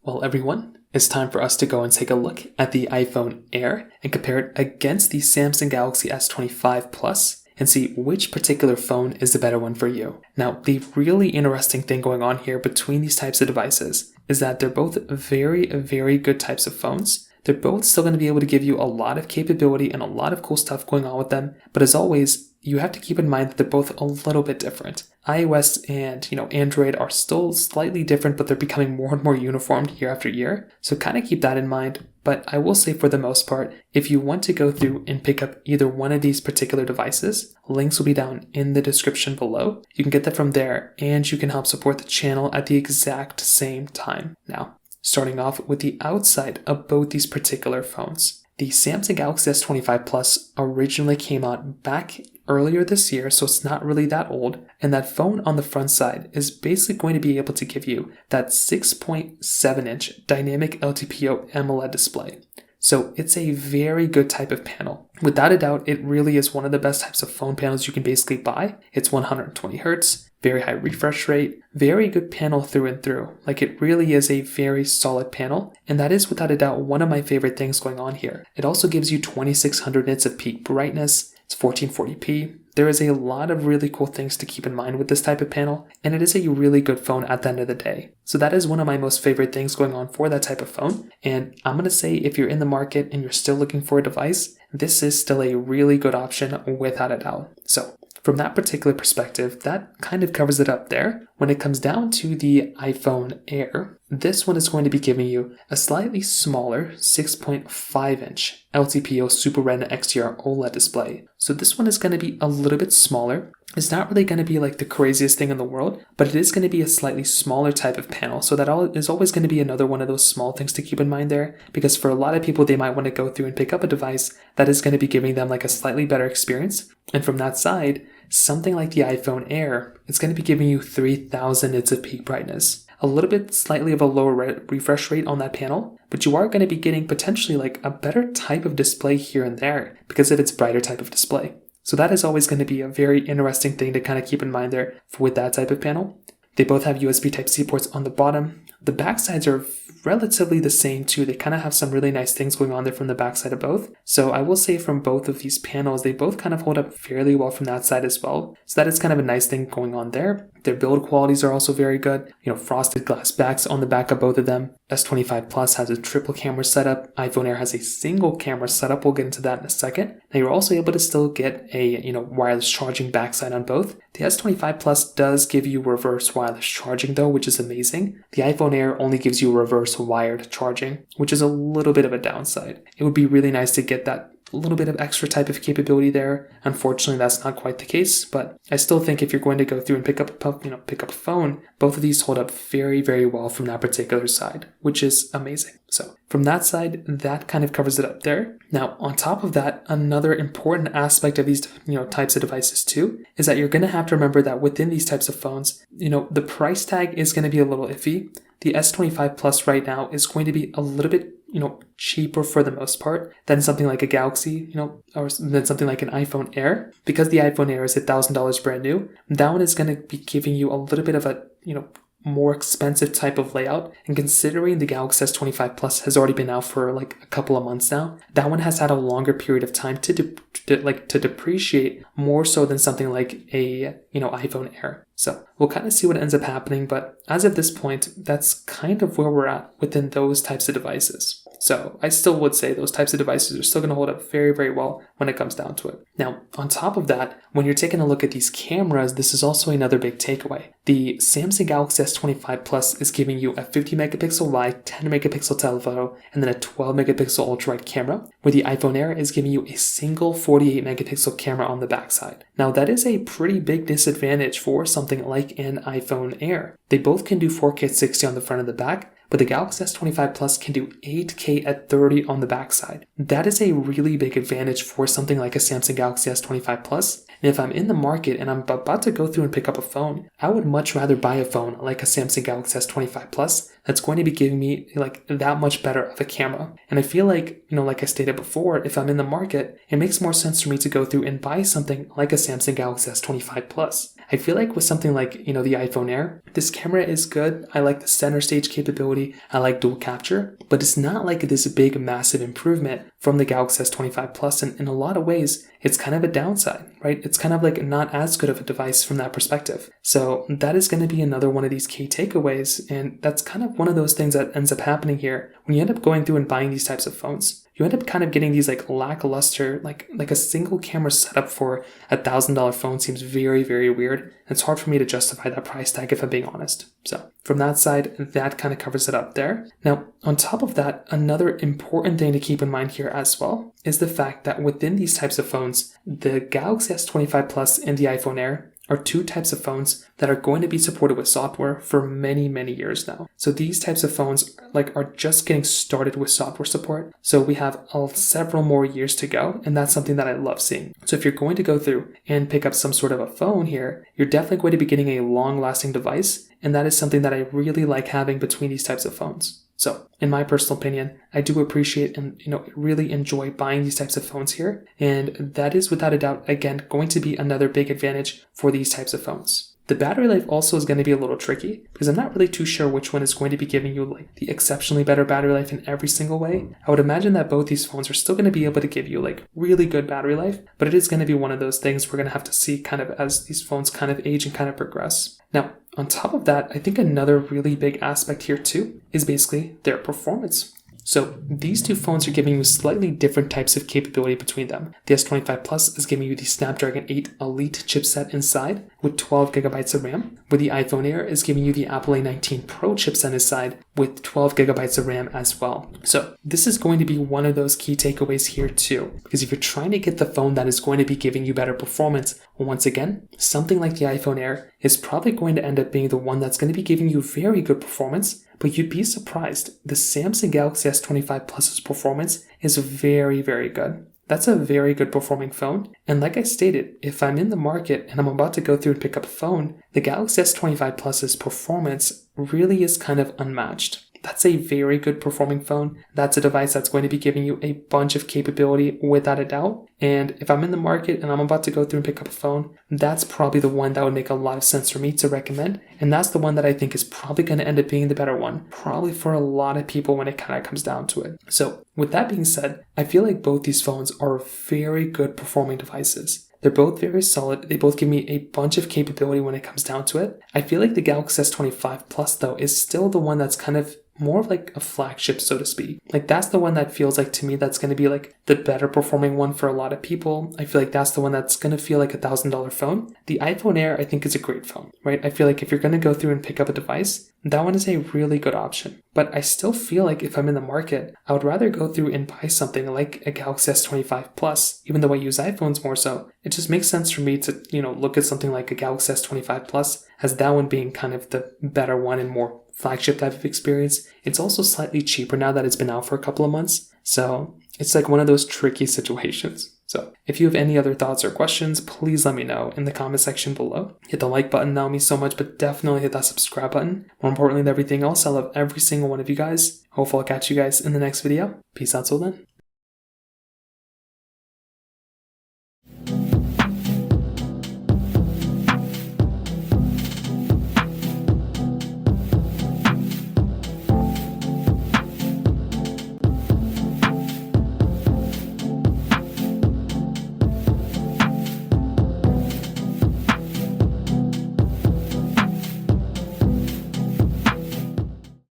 Well, everyone, it's time for us to go and take a look at the iPhone Air and compare it against the Samsung Galaxy S25 Plus and see which particular phone is the better one for you. Now, the really interesting thing going on here between these types of devices is that they're both very, very good types of phones. They're both still going to be able to give you a lot of capability and a lot of cool stuff going on with them. But as always, you have to keep in mind that they're both a little bit different. iOS and Android are still slightly different, but they're becoming more and more uniformed year after year. So kind of keep that in mind. But I will say for the most part, if you want to go through and pick up either one of these particular devices, links will be down in the description below. You can get that from there and you can help support the channel at the exact same time. Now, starting off with the outside of both these particular phones. The Samsung Galaxy S25 Plus originally came out back earlier this year, so it's not really that old. And that phone on the front side is basically going to be able to give you that 6.7-inch dynamic LTPO AMOLED display. So it's a very good type of panel. Without a doubt, it really is one of the best types of phone panels you can basically buy. It's 120 Hertz, very high refresh rate, very good panel through and through. Like it really is a very solid panel. And that is without a doubt one of my favorite things going on here. It also gives you 2600 nits of peak brightness. It's 1440p. There is a lot of really cool things to keep in mind with this type of panel, and it is a really good phone at the end of the day. So that is one of my most favorite things going on for that type of phone. And I'm going to say if you're in the market and you're still looking for a device, this is still a really good option without a doubt. So from that particular perspective, that kind of covers it up there. When it comes down to the iPhone Air, this one is going to be giving you a slightly smaller 6.5-inch LTPO Super Retina XDR OLED display. So this one is going to be a little bit smaller. It's not really going to be like the craziest thing in the world, but it is going to be a slightly smaller type of panel. So that is always going to be another one of those small things to keep in mind there, because for a lot of people, they might want to go through and pick up a device that is going to be giving them like a slightly better experience. And from that side, something like the iPhone Air, it's going to be giving you 3000 nits of peak brightness. A little bit slightly of a lower refresh rate on that panel, but you are going to be getting potentially like a better type of display here and there because of its brighter type of display. So that is always going to be a very interesting thing to kind of keep in mind there with that type of panel. They both have USB Type-C ports on the bottom. The back sides are relatively the same too. They kind of have some really nice things going on there from the backside of both. So I will say from both of these panels, they both kind of hold up fairly well from that side as well. So that is kind of a nice thing going on there. Their build qualities are also very good. Frosted glass backs on the back of both of them. S25 Plus has a triple camera setup. iPhone Air has a single camera setup. We'll get into that in a second. Now you're also able to still get a wireless charging backside on both. The S25 Plus does give you reverse wireless charging though, which is amazing. The iPhone Air only gives you reverse wired charging, which is a little bit of a downside. It would be really nice to get that a little bit of extra type of capability there. Unfortunately, that's not quite the case, but I still think if you're going to go through and pick up a phone, both of these hold up very, very well from that particular side, which is amazing. So from that side, that kind of covers it up there. Now, on top of that, another important aspect of these types of devices too is that you're going to have to remember that within these types of phones, the price tag is going to be a little iffy. The S25 Plus right now is going to be a little bit cheaper for the most part than something like a Galaxy, or than something like an iPhone Air. Because the iPhone Air is $1,000 brand new, that one is going to be giving you a little bit of a, more expensive type of layout. And considering the Galaxy S25 Plus has already been out for like a couple of months now, that one has had a longer period of time to depreciate more so than something like a, iPhone Air. So we'll kind of see what ends up happening. But as of this point, that's kind of where we're at within those types of devices. So I still would say those types of devices are still going to hold up very, very well when it comes down to it. Now, on top of that, when you're taking a look at these cameras, this is also another big takeaway. The Samsung Galaxy S25 Plus is giving you a 50 megapixel wide, 10 megapixel telephoto, and then a 12 megapixel ultra wide camera, where the iPhone Air is giving you a single 48 megapixel camera on the backside. Now, that is a pretty big disadvantage for something like an iPhone Air. They both can do 4K 60 on the front and the back, but the Galaxy S25 Plus can do 8K at 30 on the backside. That is a really big advantage for something like a Samsung Galaxy S25 Plus. And if I'm in the market and I'm about to go through and pick up a phone, I would much rather buy a phone like a Samsung Galaxy S25 Plus that's going to be giving me like that much better of a camera. And I feel like, like I stated before, if I'm in the market, it makes more sense for me to go through and buy something like a Samsung Galaxy S25 Plus. I feel like with something like, the iPhone Air, this camera is good. I like the center stage capability. I like dual capture, but it's not like this big, massive improvement from the Galaxy S25 Plus. And in a lot of ways, it's kind of a downside, right? It's kind of like not as good of a device from that perspective. So that is going to be another one of these key takeaways. And that's kind of one of those things that ends up happening here when you end up going through and buying these types of phones. You end up kind of getting these like lackluster, like a single camera setup for $1,000 phone seems very, very weird. It's hard for me to justify that price tag if I'm being honest. So from that side, that kind of covers it up there. Now, on top of that, another important thing to keep in mind here as well is the fact that within these types of phones, the Galaxy S25 Plus and the iPhone Air are two types of phones that are going to be supported with software for many, many years now. So these types of phones are just getting started with software support. So we have several more years to go, and that's something that I love seeing. So if you're going to go through and pick up some sort of a phone here, you're definitely going to be getting a long-lasting device, and that is something that I really like having between these types of phones. So in my personal opinion, I do appreciate and really enjoy buying these types of phones here. And that is without a doubt, again, going to be another big advantage for these types of phones. The battery life also is going to be a little tricky because I'm not really too sure which one is going to be giving you the exceptionally better battery life in every single way. I would imagine that both these phones are still going to be able to give you really good battery life, but it is going to be one of those things we're going to have to see kind of as these phones kind of age and kind of progress. Now, on top of that, I think another really big aspect here too is basically their performance. So these two phones are giving you slightly different types of capability between them. The S25 Plus is giving you the Snapdragon 8 Elite chipset inside with 12 gigabytes of RAM, where the iPhone Air is giving you the Apple A19 Pro chipset inside with 12 gigabytes of RAM as well. So this is going to be one of those key takeaways here too, because if you're trying to get the phone that is going to be giving you better performance, once again, something like the iPhone Air is probably going to end up being the one that's going to be giving you very good performance, but you'd be surprised. The Samsung Galaxy S25 Plus's performance is very, very good. That's a very good performing phone. And like I stated, if I'm in the market and I'm about to go through and pick up a phone, the Galaxy S25 Plus's performance really is kind of unmatched. That's a very good performing phone. That's a device that's going to be giving you a bunch of capability without a doubt. And if I'm in the market and I'm about to go through and pick up a phone, that's probably the one that would make a lot of sense for me to recommend. And that's the one that I think is probably going to end up being the better one, probably for a lot of people when it kind of comes down to it. So with that being said, I feel like both these phones are very good performing devices. They're both very solid. They both give me a bunch of capability when it comes down to it. I feel like the Galaxy S25 Plus, though, is still the one that's kind of more of like a flagship, so to speak. That's the one that feels like to me that's going to be the better performing one for a lot of people. I feel like that's the one that's going to feel like $1,000 phone. The iPhone Air, I think, is a great phone, right? I feel like if you're going to go through and pick up a device, that one is a really good option. But I still feel like if I'm in the market, I would rather go through and buy something like a Galaxy S25 Plus, even though I use iPhones more so. It just makes sense for me to, look at something like a Galaxy S25 Plus as that one being kind of the better one and more flagship type of experience. It's also slightly cheaper now that it's been out for a couple of months. So it's one of those tricky situations. So if you have any other thoughts or questions, please let me know in the comment section below. Hit the like button, that would mean so much, but definitely hit that subscribe button. More importantly than everything else, I love every single one of you guys. Hopefully I'll catch you guys in the next video. Peace out till then.